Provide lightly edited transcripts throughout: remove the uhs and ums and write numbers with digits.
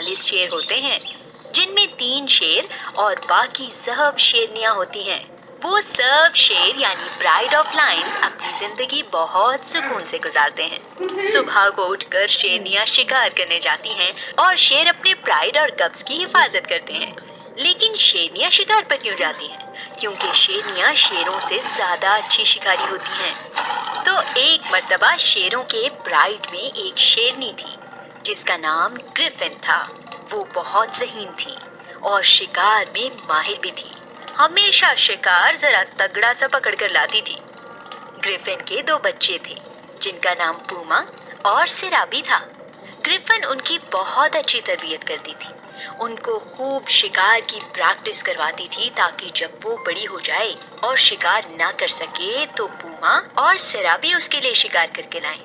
41 शेर होते हैं, जिनमें 3 शेर और बाकी सब शेरनियां होती हैं। वो सब शेर यानी प्राइड ऑफ लायंस अपनी जिंदगी बहुत सुकून से गुजारते हैं। सुबह को उठकर शेरनियां शिकार करने जाती हैं और शेर अपने प्राइड और कब्ज की हिफाजत करते हैं। लेकिन शेरनियां शिकार पर क्यों जाती हैं? क्योंकि शेरनियां शेरों से ज्यादा अच्छी शिकारी होती हैं। तो एक मर्तबा शेरों के प्राइड में एक शेरनी थी जिसका नाम ग्रिफिन था। वो बहुत ज़हीन थी और शिकार में माहिर भी थी। हमेशा शिकार जरा तगड़ा सा पकड़ कर लाती थी। ग्रिफिन के 2 बच्चे थे जिनका नाम पूमा और सिराबी था। ग्रिफिन उनकी बहुत अच्छी तरबियत करती थी। उनको खूब शिकार की प्रैक्टिस करवाती थी ताकि जब वो बड़ी हो जाए और शिकार ना कर सके तो पूमा और सिराबी उसके लिए शिकार करके लाएं।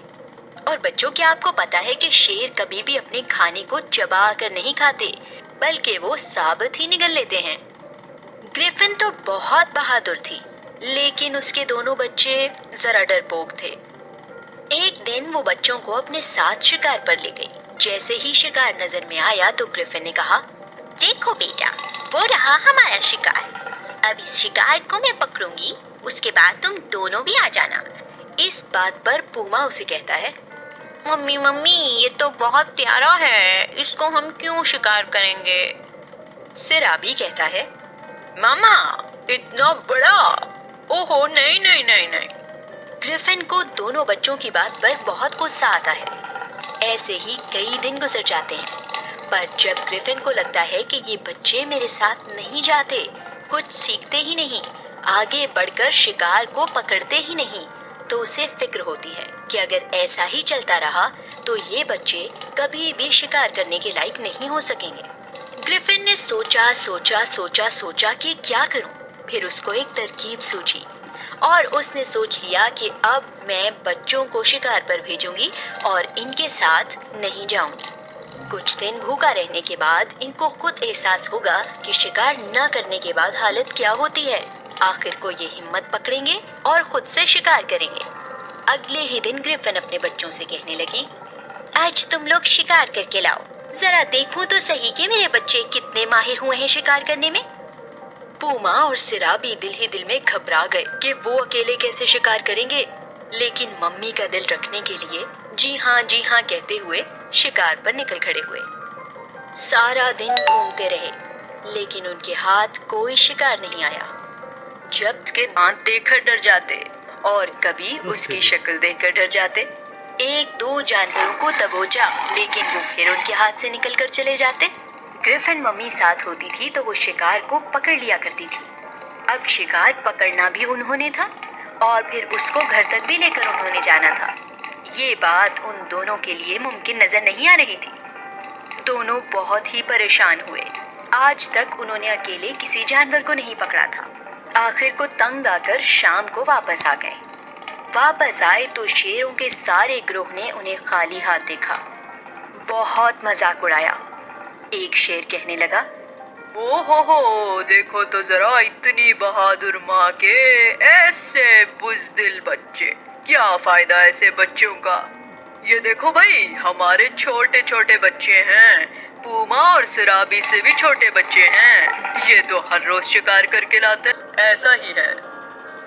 और बच्चों, क्या आपको पता है कि शेर कभी भी अपने खाने को चबा कर नहीं खाते, बल्कि वो साबुत ही निगल लेते हैं। ग्रिफिन तो बहुत बहादुर थी, लेकिन उसके दोनों बच्चे जरा डरपोक थे। एक दिन वो बच्चों को अपने साथ शिकार पर ले गई। जैसे ही शिकार नजर में आया तो ग्रिफिन ने कहा, देखो बेटा, वो रहा हमारा शिकार। अब इस शिकार को मैं पकड़ूंगी, उसके बाद तुम दोनों भी आ जाना। इस बात पर पूमा उसे कहता है, मम्मी मम्मी, ये तो बहुत प्यारा है, इसको हम क्यों शिकार करेंगे? सिराबी कहता है, मामा, इतना बड़ा? ओहो, नहीं नहीं नहीं नहीं। ग्रिफिन को दोनों बच्चों की बात पर बहुत गुस्सा आता है। ऐसे ही कई दिन गुजर जाते हैं, पर जब ग्रिफिन को लगता है कि ये बच्चे मेरे साथ नहीं जाते, कुछ सीखते ही नहीं, आगे बढ़कर शिकार को पकड़ते ही नहीं, तो उसे फिक्र होती है कि अगर ऐसा ही चलता रहा तो ये बच्चे कभी भी शिकार करने के लायक नहीं हो सकेंगे। ग्रिफिन ने सोचा सोचा सोचा सोचा कि क्या करूं। फिर उसको एक तरकीब सूझी और उसने सोच लिया कि अब मैं बच्चों को शिकार पर भेजूंगी और इनके साथ नहीं जाऊंगी। कुछ दिन भूखा रहने के बाद इनको खुद एहसास होगा कि शिकार न करने के बाद हालत क्या होती है। आखिर को ये हिम्मत पकड़ेंगे और खुद से शिकार करेंगे। अगले ही दिन ग्रिफिन अपने बच्चों से कहने लगी, आज तुम लोग शिकार करके लाओ, जरा देखूं तो सही कि मेरे बच्चे कितने माहिर हुए हैं शिकार करने में। पूमा और सिराबी दिल ही दिल में घबरा गए कि वो अकेले कैसे शिकार करेंगे, लेकिन मम्मी का दिल रखने के लिए जी हाँ कहते हुए शिकार पर निकल खड़े हुए। सारा दिन घूमते रहे, लेकिन उनके हाथ कोई शिकार नहीं आया। जब उसके दांत देखकर डर जाते और कभी उसकी शक्ल देखकर डर जाते। 1-2 जानवरों को दबोचा, लेकिन वो फिर उनके हाथ से निकलकर चले जाते। ग्रिफिन मम्मी साथ होती थी तो वो शिकार को पकड़ लिया करती थी। अब शिकार पकड़ना भी उन्होंने था और फिर उसको घर तक भी लेकर उन्होंने जाना था। ये बात उन दोनों के लिए मुमकिन नजर नहीं आ रही थी। दोनों बहुत ही परेशान हुए। आज तक उन्होंने अकेले किसी जानवर को नहीं पकड़ा था। आखिर को तंग आकर शाम को वापस आ गए। वापस आए तो शेरों के सारे ग्रोह ने उन्हें खाली हाथ देखा। बहुत मजाक उड़ाया। एक शेर कहने लगा, ओ हो, देखो तो जरा इतनी बहादुर माँ के ऐसे बुज़दिल बच्चे। क्या फायदा ऐसे बच्चों का? ये देखो भाई, हमारे छोटे छोटे बच्चे हैं, पूमा और सिराबी से भी छोटे बच्चे हैं, ये तो हर रोज शिकार करके लाते। ऐसा ही है।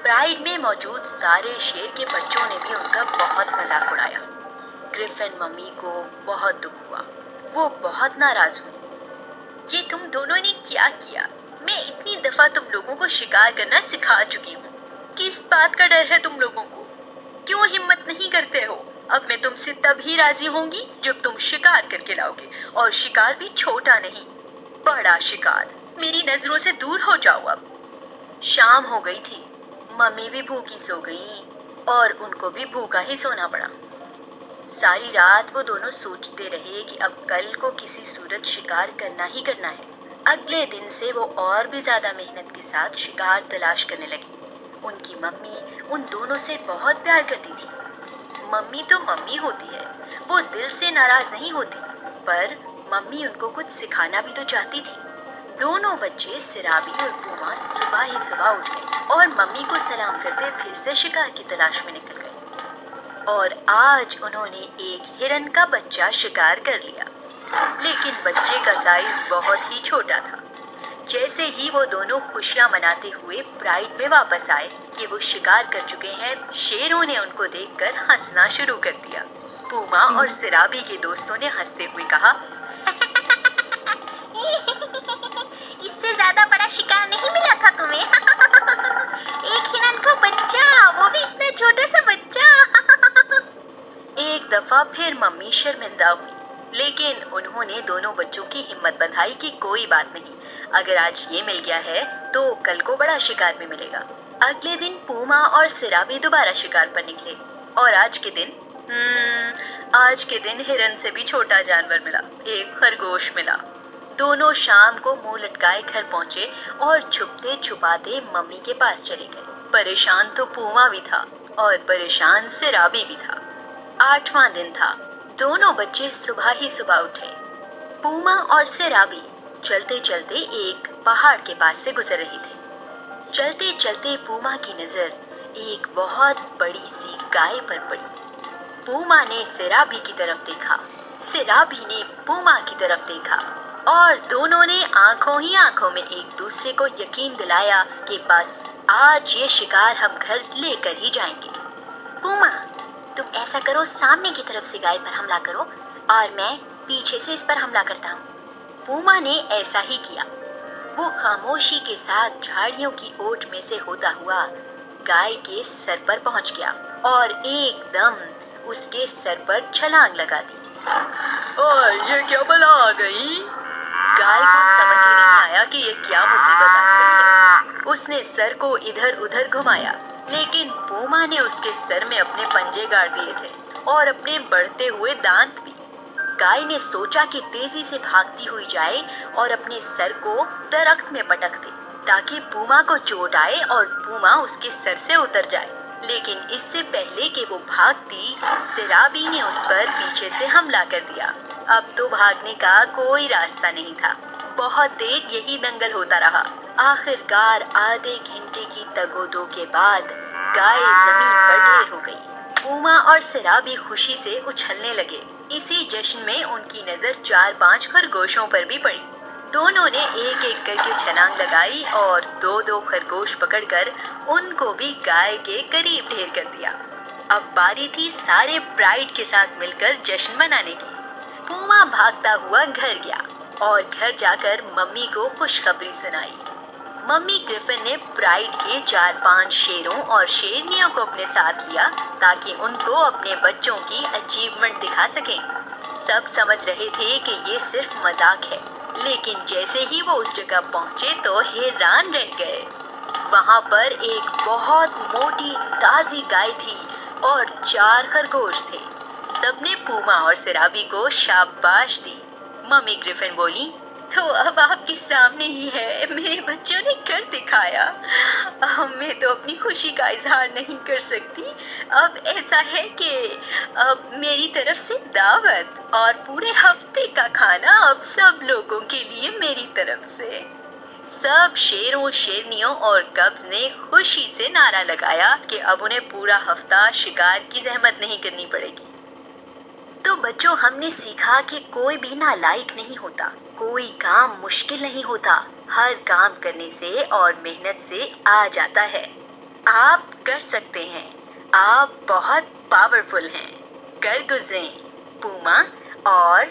प्राइड में मौजूद सारे शेर के बच्चों ने भी उनका बहुत मजाक उड़ाया। ग्रिफिन मम्मी को बहुत दुख हुआ। वो बहुत नाराज हुई। ये तुम दोनों ने क्या किया? मैं इतनी दफा तुम लोगों को शिकार करना सिखा चुकी हूँ। किस बात का डर है तुम लोगों को? क्यों हिम्मत नहीं करते हो? अब मैं तुमसे तभी राजी होंगी जब तुम शिकार करके लाओगे, और शिकार भी छोटा नहीं, बड़ा शिकार। मेरी नजरों से दूर हो जाओ अब। शाम हो गई थी। मम्मी भी भूखी सो गई और उनको भी भूखा ही सोना पड़ा। सारी रात वो दोनों सोचते रहे कि अब कल को किसी सूरत शिकार करना ही करना है। अगले दिन से वो और भी ज्यादा मेहनत के साथ शिकार तलाश करने लगी। उनकी मम्मी उन दोनों से बहुत प्यार करती थी। मम्मी तो मम्मी होती है, वो दिल से नाराज नहीं होती, पर मम्मी उनको कुछ सिखाना भी तो चाहती थी। दोनों बच्चे सिराबी और पूमा सुबह ही सुबह उठ गए और मम्मी को सलाम करते फिर से शिकार की तलाश में निकल गए। और आज उन्होंने एक हिरन का बच्चा शिकार कर लिया। लेकिन बच्चे का साइज बहुत ही छोटा था। जैसे ही वो दोनों खुशियां मनाते हुए प्राइड में वापस आए कि वो शिकार कर चुके हैं, शेरों ने उनको देखकर हंसना शुरू कर दिया। पूमा और सिराबी के दोस्तों ने हंसते हुए कहा, इससे ज्यादा बड़ा शिकार नहीं मिला था तुम्हें। एक हिरन को बच्चा, वो भी इतना छोटा सा बच्चा। एक दफा फिर मम्मी शर्मिंदा हुई, लेकिन उन्होंने दोनों बच्चों की हिम्मत बंधाई कि कोई बात नहीं, अगर आज ये मिल गया है तो कल को बड़ा शिकार भी मिलेगा। अगले दिन पूमा और सिराबी दोबारा शिकार पर निकले और आज के दिन हिरन से भी छोटा जानवर मिला, एक खरगोश मिला। दोनों शाम को मुंह लटकाए घर पहुंचे और छुपते छुपाते मम्मी के पास चले गए। परेशान तो पूमा भी था और परेशान सिराबी भी था। 8वां दिन था। दोनों बच्चे सुबह ही सुबह उठे। पूमा और सिराबी चलते चलते एक पहाड़ के पास से गुजर रही थे। चलते चलते पूमा की नजर एक बहुत बड़ी सी गाय पर पड़ी। पूमा ने सिराबी की तरफ देखा, सिराबी ने पूमा की तरफ देखा और दोनों ने आंखों ही आंखों में एक दूसरे को यकीन दिलाया कि बस आज ये शिकार हम घर लेकर ही जाएंगे। पूमा, तुम ऐसा करो, सामने की तरफ से गाय पर हमला करो और मैं पीछे से इस पर हमला करता हूँ। पूमा ने ऐसा ही किया। वो खामोशी के साथ झाड़ियों की ओट में से होता हुआ गाय के सर पर पहुंच गया और एकदम उसके सर पर छलांग लगा दी। और ये क्या बला आ गई? गाय को समझ ही नहीं आया कि ये क्या मुसीबत आ गई है। उसने सर को इधर उधर घुमाया, लेकिन पूमा ने उसके सर में अपने पंजे गाड़ दिए थे और अपने बढ़ते हुए दांत भी। गाय ने सोचा कि तेजी से भागती हुई जाए और अपने सर को दरख्त में पटक दे ताकि पूमा को चोट आए और पूमा उसके सर से उतर जाए। लेकिन इससे पहले कि वो भागती, सिराबी ने उस पर पीछे से हमला कर दिया। अब तो भागने का कोई रास्ता नहीं था। बहुत देर यही दंगल होता रहा। आखिरकार आधे घंटे की तगोदो के बाद गाय जमीन पर ढेर हो गई। पूमा और सिराबी खुशी से उछलने लगे। इसी जश्न में उनकी नजर 4-5 खरगोशों पर भी पड़ी। दोनों ने एक एक करके छलांग लगाई और 2-2 खरगोश पकड़कर उनको भी गाय के करीब ढेर कर दिया। अब बारी थी सारे प्राइड के साथ मिलकर जश्न मनाने की। पूमा भागता हुआ घर गया और घर जाकर मम्मी को खुशखबरी सुनाई। मम्मी ग्रिफिन ने प्राइड के 4-5 शेरों और शेरनियों को अपने साथ लिया ताकि उनको अपने बच्चों की अचीवमेंट दिखा सकें। सब समझ रहे थे कि ये सिर्फ मजाक है, लेकिन जैसे ही वो उस जगह पहुंचे तो हैरान रह गए। वहां पर एक बहुत मोटी ताजी गाय थी और 4 खरगोश थे। सबने पूमा और सिराबी को शाबाश दी। मम्मी ग्रिफिन बोली, तो अब आपके सामने ही है, मेरे बच्चों ने कर दिखाया। मैं तो अपनी खुशी का इजहार नहीं कर सकती। अब ऐसा है कि अब मेरी तरफ से दावत और पूरे हफ्ते का खाना अब सब लोगों के लिए मेरी तरफ से। सब शेरों, शेरनियों और कब्ज ने खुशी से नारा लगाया कि अब उन्हें पूरा हफ्ता शिकार की जहमत नहीं करनी पड़ेगी। तो बच्चों, हमने सीखा कि कोई भी नालायक नहीं होता, कोई काम मुश्किल नहीं होता, हर काम करने से और मेहनत से आ जाता है। आप कर सकते हैं, आप बहुत पावरफुल हैं। कर गुजरें पूमा और